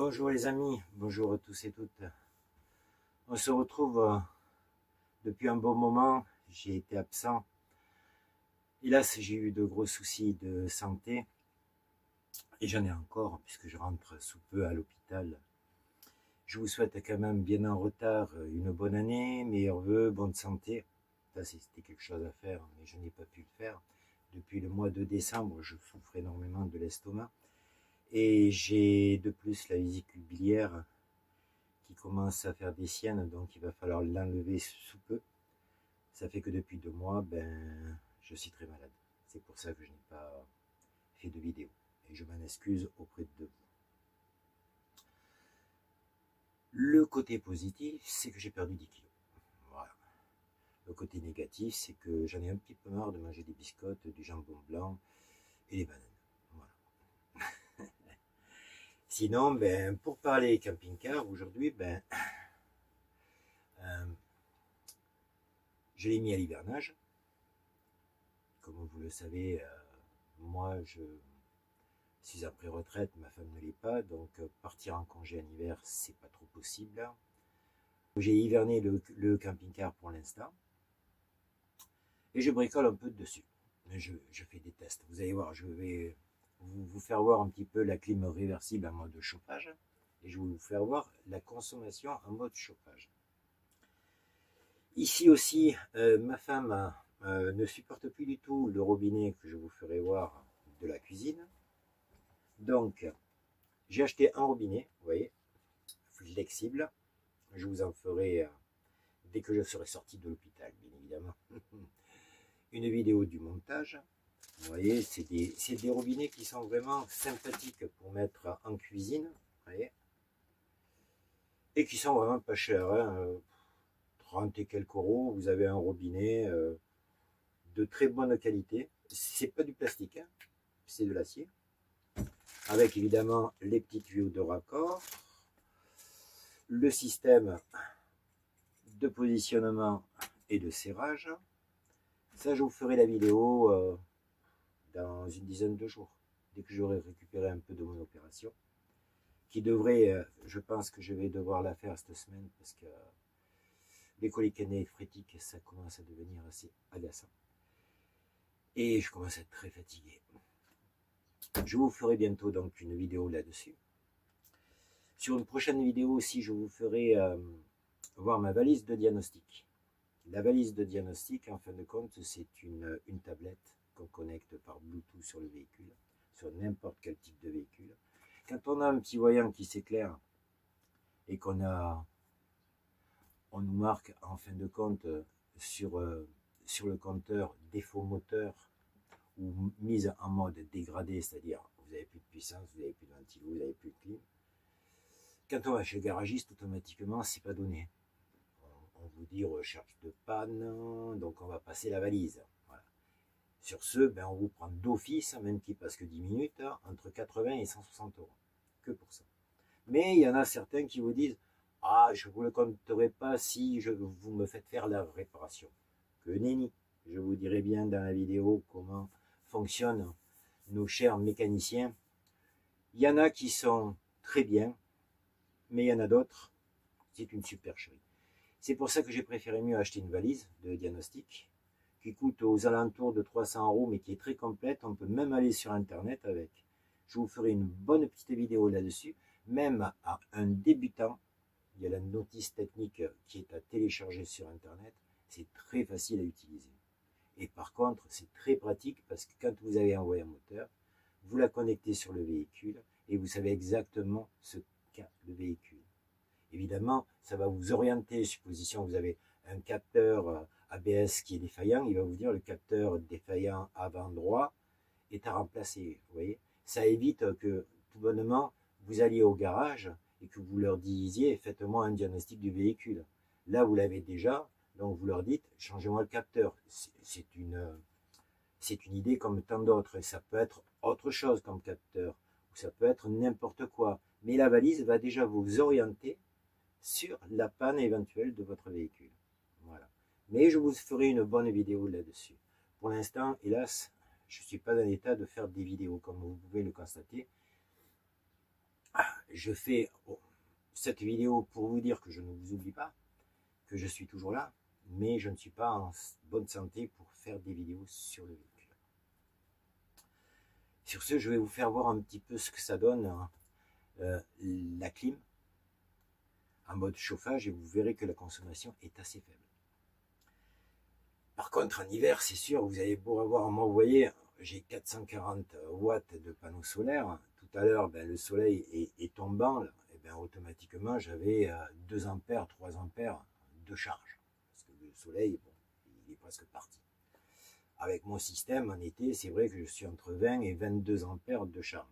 Bonjour les amis, bonjour à tous et toutes. On se retrouve depuis un bon moment, j'ai été absent. Hélas, j'ai eu de gros soucis de santé et j'en ai encore puisque je rentre sous peu à l'hôpital. Je vous souhaite quand même bien en retard une bonne année, meilleurs vœux, bonne santé. Ça c'était quelque chose à faire mais je n'ai pas pu le faire. Depuis le mois de décembre, je souffre énormément de l'estomac et j'ai de plus la vésicule biliaire qui commence à faire des siennes, donc il va falloir l'enlever sous peu. Ça fait que depuis 2 mois, je suis très malade. C'est pour ça que je n'ai pas fait de vidéo. Et je m'en excuse auprès de vous. Le côté positif, c'est que j'ai perdu 10 kilos. Voilà. Le côté négatif, c'est que j'en ai un petit peu marre de manger des biscottes, du jambon blanc et des bananes. Voilà. Sinon, pour parler camping-car, aujourd'hui, je l'ai mis à l'hivernage. Comme vous le savez, moi je suis en pré-retraite, ma femme ne l'est pas, donc partir en congé en hiver, c'est pas trop possible. J'ai hiverné le camping-car pour l'instant et je bricole un peu dessus. Je fais des tests. Vous allez voir, je vais vous faire voir un petit peu la clim réversible en mode chauffage et je vais vous faire voir la consommation en mode chauffage. Ici aussi, ma femme ne supporte plus du tout le robinet que je vous ferai voir de la cuisine. Donc, j'ai acheté un robinet, vous voyez, flexible. Je vous en ferai, dès que je serai sorti de l'hôpital, bien évidemment, une vidéo du montage. Vous voyez, c'est des robinets qui sont vraiment sympathiques pour mettre en cuisine, vous voyez, et qui sont vraiment pas chers, hein, 30 et quelques euros. Vous avez un robinet de très bonne qualité. C'est pas du plastique, hein, c'est de l'acier. Avec évidemment les petites tuyaux de raccord, le système de positionnement et de serrage. Ça, je vous ferai la vidéo dans une dizaine de jours, dès que j'aurai récupéré un peu de mon opération, qui devrait, je pense que je vais devoir la faire cette semaine, parce que les coliques néphrétiques, ça commence à devenir assez agaçant. Et je commence à être très fatigué. Je vous ferai bientôt donc une vidéo là-dessus. Sur une prochaine vidéo aussi, je vous ferai voir ma valise de diagnostic. La valise de diagnostic, en fin de compte, c'est une tablette qu'on connecte par Bluetooth sur le véhicule, sur n'importe quel type de véhicule. Quand on a un petit voyant qui s'éclaire et on nous marque en fin de compte sur le compteur défaut moteur ou mise en mode dégradé, c'est-à-dire vous n'avez plus de puissance, vous n'avez plus de ventilo, vous n'avez plus de clim. Quand on va chez le garagiste, automatiquement, c'est pas donné. On vous dit recherche de panne, donc on va passer la valise. Voilà. Sur ce, on vous prend d'office, même qu'il passe que 10 minutes, entre 80 et 160 euros. Que pour ça. Mais il y en a certains qui vous disent « Ah, je ne vous le compterai pas si vous me faites faire la réparation. » Que nenni. Je vous dirai bien dans la vidéo comment fonctionnent nos chers mécaniciens. Il y en a qui sont très bien, mais il y en a d'autres, c'est une supercherie. C'est pour ça que j'ai préféré mieux acheter une valise de diagnostic qui coûte aux alentours de 300 euros, mais qui est très complète. On peut même aller sur internet avec. Je vous ferai une bonne petite vidéo là-dessus. Même à un débutant, il y a la notice technique qui est à télécharger sur internet. C'est très facile à utiliser. Et par contre, c'est très pratique parce que quand vous avez un voyant moteur, vous la connectez sur le véhicule et vous savez exactement ce qu'a le véhicule. Évidemment, ça va vous orienter, supposition vous avez un capteur ABS qui est défaillant, il va vous dire le capteur défaillant avant droit est à remplacer. Vous voyez, ça évite que tout bonnement vous alliez au garage et que vous leur disiez faites-moi un diagnostic du véhicule. Là, vous l'avez déjà, donc vous leur dites changez-moi le capteur. C'est une idée comme tant d'autres, et ça peut être autre chose comme capteur, ou ça peut être n'importe quoi. Mais la valise va déjà vous orienter sur la panne éventuelle de votre véhicule. Voilà. Mais je vous ferai une bonne vidéo là-dessus. Pour l'instant, hélas, je ne suis pas dans l'état de faire des vidéos, comme vous pouvez le constater. je fais cette vidéo pour vous dire que je ne vous oublie pas, que je suis toujours là, mais je ne suis pas en bonne santé pour faire des vidéos sur le véhicule. Sur ce, je vais vous faire voir un petit peu ce que ça donne, la clim en mode chauffage, et vous verrez que la consommation est assez faible. Par contre, en hiver, c'est sûr, vous avez beau avoir, moi, vous voyez, j'ai 440 watts de panneaux solaires. Tout à l'heure, le soleil est tombant, là, et automatiquement, j'avais 2 ampères, 3 ampères de charge. Parce que le soleil, bon, il est presque parti. Avec mon système, en été, c'est vrai que je suis entre 20 et 22 ampères de charge.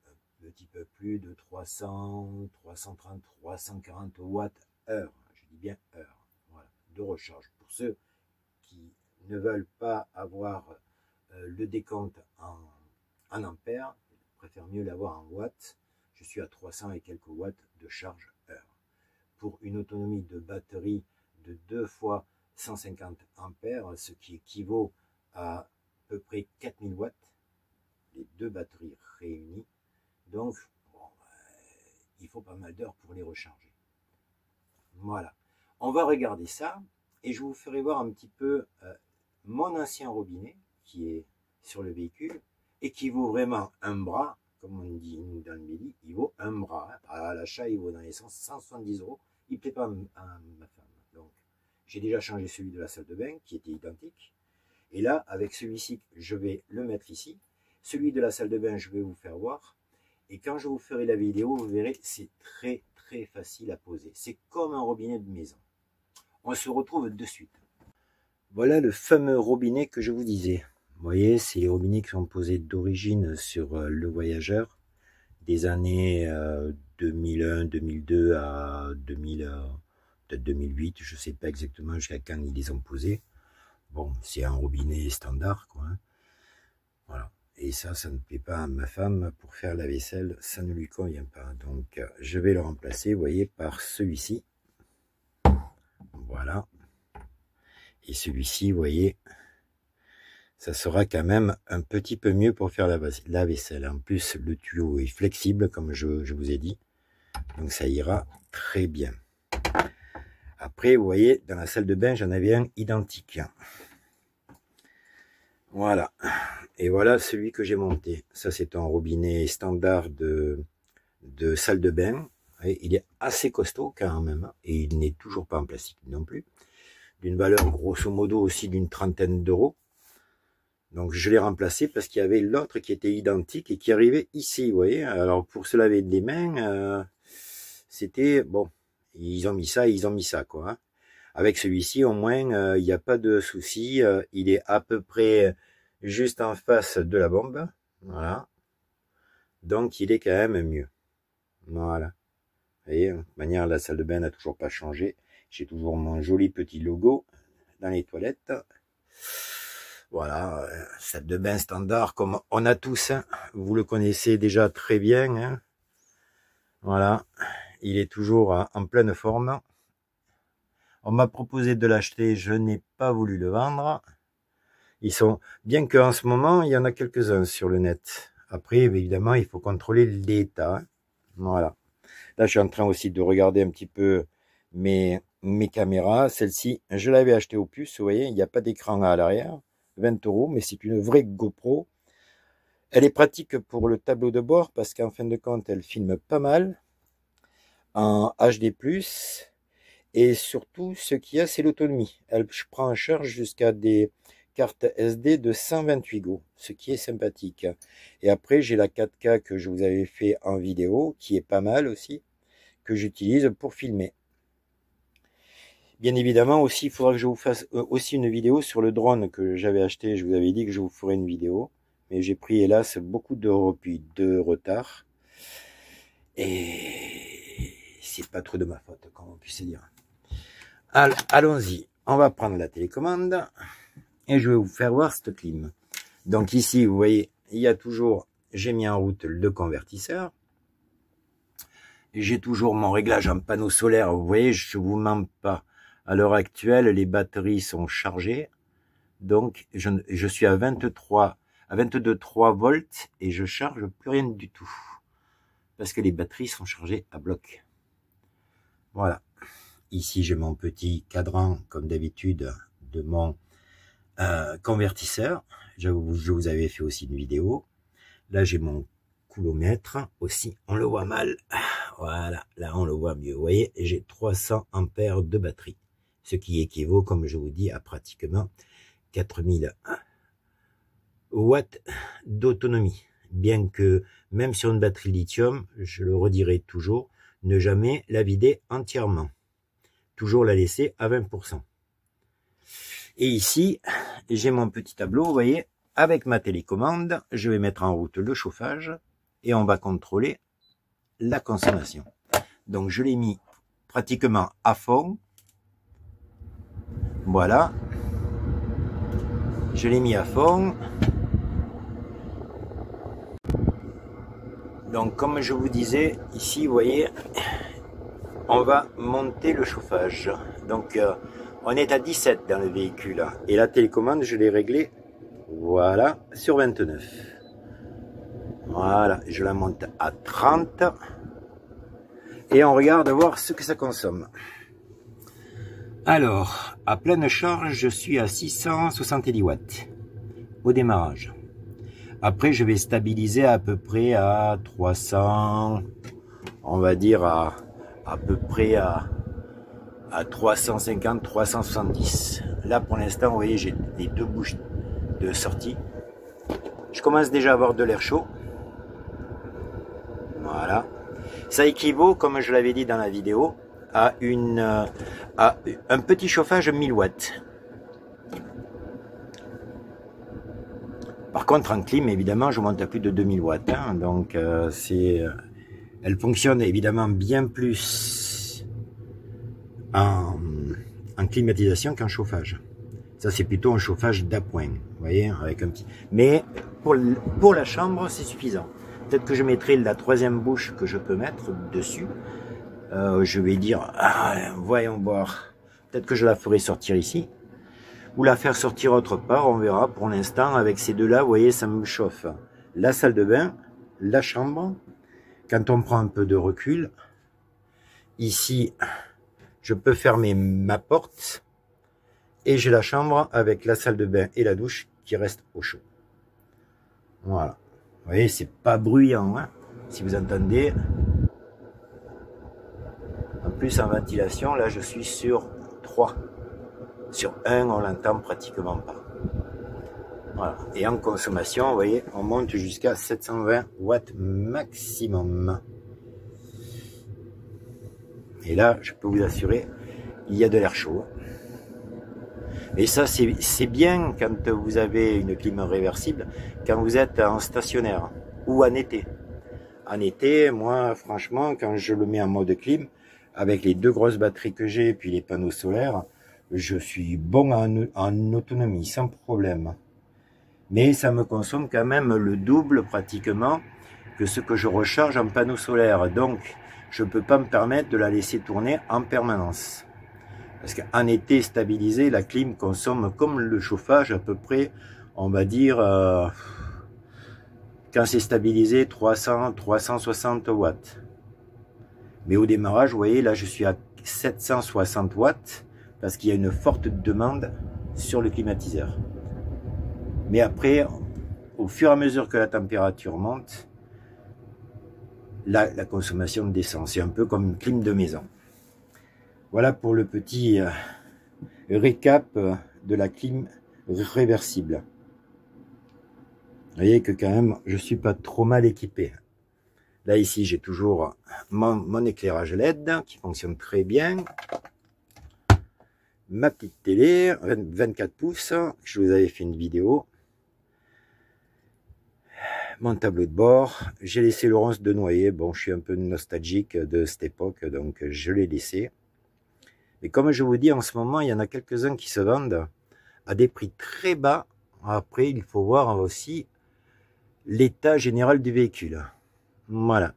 Un petit peu plus de 300, 330, 340 watts heure. Je dis bien heure. Voilà, de recharge. Pour ceux qui ne veulent pas avoir le décompte en ampères, je préfère mieux l'avoir en watts. Je suis à 300 et quelques watts de charge heure. Pour une autonomie de batterie de 2 fois 150 ampères, ce qui équivaut à peu près 4000 watts, les 2 batteries réunies. Donc, bon, il faut pas mal d'heures pour les recharger. Voilà. On va regarder ça et je vous ferai voir un petit peu mon ancien robinet qui est sur le véhicule et qui vaut vraiment un bras, comme on dit nous dans le midi, il vaut un bras. À l'achat, il vaut dans les 170 €. Il ne plaît pas à ma femme. Donc, j'ai déjà changé celui de la salle de bain qui était identique. Et là, avec celui-ci, je vais le mettre ici. Celui de la salle de bain, je vais vous faire voir. Et quand je vous ferai la vidéo, vous verrez, c'est très très facile à poser. C'est comme un robinet de maison. On se retrouve de suite. Voilà le fameux robinet que je vous disais. Vous voyez, c'est les robinets qui sont posés d'origine sur le Voyageur des années 2001, 2002 à 2000, peut-être 2008, je ne sais pas exactement jusqu'à quand ils les ont posés. Bon, c'est un robinet standard, quoi. Hein. Voilà. Et ça ne plaît pas à ma femme pour faire la vaisselle, ça ne lui convient pas. Donc, je vais le remplacer, vous voyez, par celui-ci. Voilà. Et celui-ci, vous voyez, ça sera quand même un petit peu mieux pour faire la vaisselle. En plus, le tuyau est flexible, comme je vous ai dit. Donc, ça ira très bien. Après, vous voyez, dans la salle de bain, j'en avais un identique. Voilà. Et voilà celui que j'ai monté. Ça, c'est un robinet standard de salle de bain. Et il est assez costaud quand même. Et il n'est toujours pas en plastique non plus. D'une valeur grosso modo aussi d'une 30aine d'euros. Donc je l'ai remplacé parce qu'il y avait l'autre qui était identique et qui arrivait ici, vous voyez. Alors pour se laver les mains, c'était bon. Ils ont mis ça, quoi. Hein. Avec celui-ci, au moins, il n'y a pas de souci. Il est à peu près juste en face de la bombe. Voilà. Donc, il est quand même mieux. Voilà. Vous voyez, de toute manière, la salle de bain n'a toujours pas changé. J'ai toujours mon joli petit logo dans les toilettes. Voilà. Salle de bain standard, comme on a tous. Hein. Vous le connaissez déjà très bien. Hein. Voilà. Il est toujours en pleine forme. On m'a proposé de l'acheter, je n'ai pas voulu le vendre. Ils sont, bien qu'en ce moment, il y en a quelques-uns sur le net. Après, évidemment, il faut contrôler l'état. Voilà. Là, je suis en train aussi de regarder un petit peu mes caméras. Celle-ci, je l'avais achetée au puce, vous voyez, il n'y a pas d'écran à l'arrière. 20 €, mais c'est une vraie GoPro. Elle est pratique pour le tableau de bord parce qu'en fin de compte, elle filme pas mal en HD+. Et surtout, ce qu'il y a, c'est l'autonomie. Elle prend en charge jusqu'à des cartes SD de 128 Go, ce qui est sympathique. Et après, j'ai la 4K que je vous avais fait en vidéo, qui est pas mal aussi, que j'utilise pour filmer. Bien évidemment, aussi, il faudra que je vous fasse aussi une vidéo sur le drone que j'avais acheté. Je vous avais dit que je vous ferai une vidéo. Mais j'ai pris, hélas, beaucoup de retard. Et c'est pas trop de ma faute, comme on puisse dire. Allons-y, on va prendre la télécommande et je vais vous faire voir cette clim. Donc ici, vous voyez, il y a toujours, j'ai mis en route le convertisseur. J'ai toujours mon réglage en panneau solaire. Vous voyez, je vous mens pas. À l'heure actuelle, les batteries sont chargées. Donc, je suis à 22,3 volts et je charge plus rien du tout. parce que les batteries sont chargées à bloc. Voilà. Ici, j'ai mon petit cadran, comme d'habitude, de mon convertisseur. Je vous avais fait aussi une vidéo. Là, j'ai mon coulomètre aussi. On le voit mal. Voilà, là, on le voit mieux. Vous voyez, j'ai 300 ampères de batterie. Ce qui équivaut, comme je vous dis, à pratiquement 4000 watts d'autonomie. Bien que, même sur une batterie lithium, je le redirai toujours, ne jamais la vider entièrement. Toujours la laisser à 20%. Et ici, j'ai mon petit tableau, vous voyez, avec ma télécommande, je vais mettre en route le chauffage et on va contrôler la consommation. Donc je l'ai mis pratiquement à fond. Voilà. Je l'ai mis à fond. Donc comme je vous disais, ici, vous voyez, on va monter le chauffage. Donc on est à 17 dans le véhicule. Et la télécommande, je l'ai réglée, voilà, sur 29. Voilà, je la monte à 30. Et on regarde voir ce que ça consomme. Alors, à pleine charge, je suis à 670 watts au démarrage. Après, je vais stabiliser à peu près à 300, on va dire à peu près à 350, 370. Là, pour l'instant, vous voyez, j'ai les deux bouches de sortie. Je commence déjà à avoir de l'air chaud. Voilà. Ça équivaut, comme je l'avais dit dans la vidéo, à un petit chauffage 1000 watts. Par contre, en clim, évidemment, je monte à plus de 2000 watts. Hein, donc, elle fonctionne évidemment bien plus en climatisation qu'en chauffage. Ça, c'est plutôt un chauffage d'appoint. Vous voyez, avec un petit. Mais pour la chambre, c'est suffisant. Peut-être que je mettrai la troisième bouche que je peux mettre dessus. Je vais dire, voyons voir. Peut-être que je la ferai sortir ici. Ou la faire sortir autre part, on verra. Pour l'instant, avec ces deux-là, vous voyez, ça me chauffe. La salle de bain, la chambre. Quand on prend un peu de recul, ici, je peux fermer ma porte. Et j'ai la chambre avec la salle de bain et la douche qui restent au chaud. Voilà. Vous voyez, c'est pas bruyant, hein, si vous entendez. En plus, en ventilation, là, je suis sur 3. Sur 1, on l'entend pratiquement pas. Voilà. Et en consommation, vous voyez, on monte jusqu'à 720 watts maximum. Et là, je peux vous assurer, il y a de l'air chaud. Et ça, c'est bien quand vous avez une clim réversible, quand vous êtes en stationnaire ou en été. En été, moi, franchement, quand je le mets en mode clim, avec les deux grosses batteries que j'ai, puis les panneaux solaires, je suis bon en autonomie, sans problème. Mais ça me consomme quand même le double, pratiquement, que ce que je recharge en panneaux solaires. Donc, je ne peux pas me permettre de la laisser tourner en permanence. Parce qu'en été stabilisé, la clim consomme comme le chauffage à peu près, on va dire, quand c'est stabilisé, 300, 360 watts. Mais au démarrage, vous voyez, là je suis à 760 watts, parce qu'il y a une forte demande sur le climatiseur. Mais après, au fur et à mesure que la température monte, la consommation descend. C'est un peu comme une clim de maison. Voilà pour le petit récap de la clim réversible. Vous voyez que quand même, je suis pas trop mal équipé. Là, ici, j'ai toujours mon éclairage LED qui fonctionne très bien. Ma petite télé, 24 pouces, je vous avais fait une vidéo. Mon tableau de bord. J'ai laissé Laurence de Noyer. Bon, je suis un peu nostalgique de cette époque, donc je l'ai laissé. Mais comme je vous dis, en ce moment, il y en a quelques-uns qui se vendent à des prix très bas. Après, il faut voir aussi l'état général du véhicule. Voilà.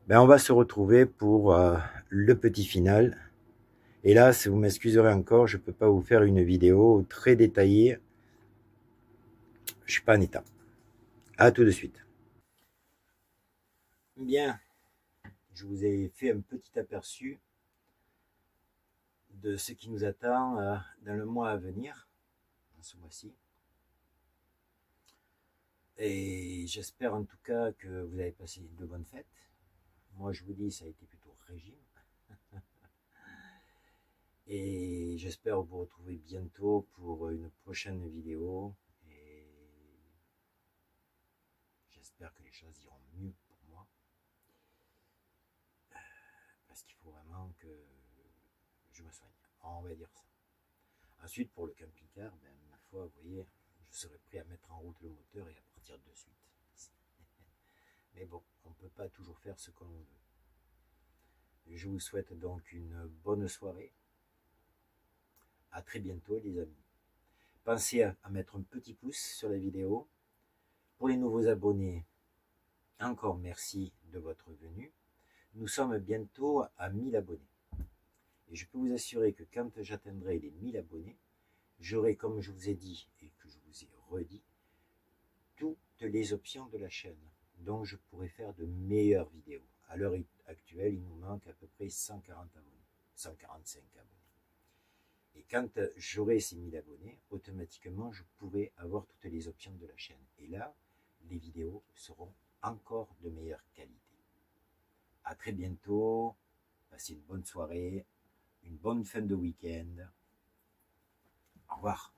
Ben, on va se retrouver pour le petit final. Et là, si vous m'excuserez encore, je ne peux pas vous faire une vidéo très détaillée. Je ne suis pas en état. À tout de suite. Bien, je vous ai fait un petit aperçu de ce qui nous attend dans le mois à venir, dans ce mois-ci. Et j'espère en tout cas que vous avez passé de bonnes fêtes. Moi, je vous dis, ça a été plutôt régime. Et j'espère vous retrouver bientôt pour une prochaine vidéo. Et j'espère que les choses iront mieux pour moi. Parce qu'il faut vraiment que je me soigne. On va dire ça. Ensuite, pour le camping-car, ben, ma foi, vous voyez, je serai prêt à mettre en route le moteur et à partir de suite. Mais bon, on ne peut pas toujours faire ce que l'on veut. Je vous souhaite donc une bonne soirée. À très bientôt les amis. Pensez à mettre un petit pouce sur la vidéo. Pour les nouveaux abonnés, encore merci de votre venue. Nous sommes bientôt à 1000 abonnés. Et je peux vous assurer que quand j'atteindrai les 1000 abonnés, j'aurai, comme je vous ai dit et que je vous ai redit, toutes les options de la chaîne. Donc je pourrai faire de meilleures vidéos. À l'heure actuelle, il nous manque à peu près 140 abonnés, 145 abonnés. Et quand j'aurai ces 1000 abonnés, automatiquement, je pourrai avoir toutes les options de la chaîne. Et là, les vidéos seront encore de meilleure qualité. À très bientôt. Passez une bonne soirée, une bonne fin de week-end. Au revoir.